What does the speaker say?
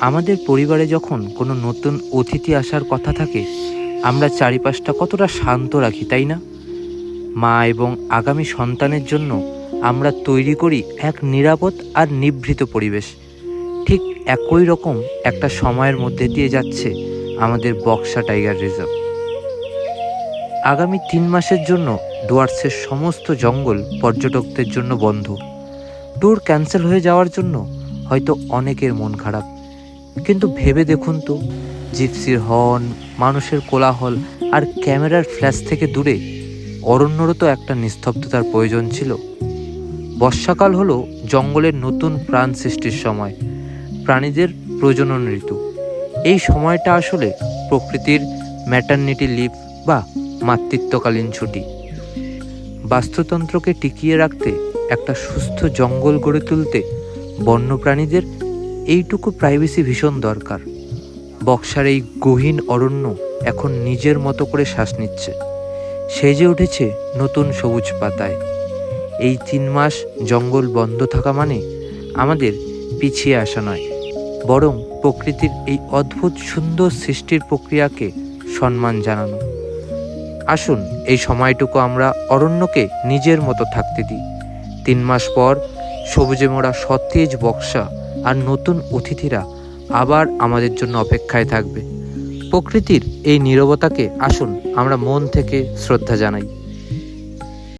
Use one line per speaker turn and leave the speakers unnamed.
আমাদের পরিবারে যখন কোনো নতুন অতিথি আসার কথা থাকে, আমরা চারিপাশটা কতটা শান্ত রাখি, তাই না? মা এবং আগামী সন্তানের জন্য আমরা তৈরি করি এক নিরাপদ আর নিভৃত পরিবেশ। ঠিক একই রকম একটা সময়ের মধ্যে দিয়ে যাচ্ছে আমাদের বক্সা টাইগার রিজার্ভ। আগামী 3 মাসের জন্য ডুয়ার্সের সমস্ত জঙ্গল পর্যটকদের জন্য বন্ধ। ট্যুর ক্যান্সেল হয়ে যাওয়ার জন্য হয়তো অনেকের মন খারাপ, কিন্তু ভেবে দেখুন তো, জিপসির হর্ন, মানুষের কোলাহল আর ক্যামেরার ফ্ল্যাশ থেকে দূরে অরণ্যরও তো একটা নিস্তব্ধতার প্রয়োজন ছিল। বর্ষাকাল হলো জঙ্গলের নতুন প্রাণ সৃষ্টির সময়, প্রাণীদের প্রজনন ঋতু। এই সময়টা আসলে প্রকৃতির ম্যাটারনিটি লিভ বা মাতৃত্বকালীন ছুটি। বাস্তুতন্ত্রকে টিকিয়ে রাখতে, একটা সুস্থ জঙ্গল গড়ে তুলতে বন্যপ্রাণীদের এইটুকু প্রাইভেসি ভীষণ দরকার। বক্সার এই গহীন অরণ্য এখন নিজের মতো করে শ্বাস নিচ্ছে, সেজে উঠেছে নতুন সবুজ পাতায়। এই 3 মাস জঙ্গল বন্ধ থাকা মানে আমাদের পিছিয়ে আসা নয়, বরং প্রকৃতির এই অদ্ভুত সুন্দর সৃষ্টির প্রক্রিয়াকে সম্মান জানানো। আসুন এই সময়টুকু আমরা অরণ্যকে নিজের মতো থাকতে দিই। 3 মাস পর সবুজে মোড়া সতেজ বক্সা আর নতুন অতিথিরা আবার আমাদের জন্য অপেক্ষায় থাকবে। প্রকৃতির এই নীরবতাকে আসুন আমরা মন থেকে শ্রদ্ধা জানাই।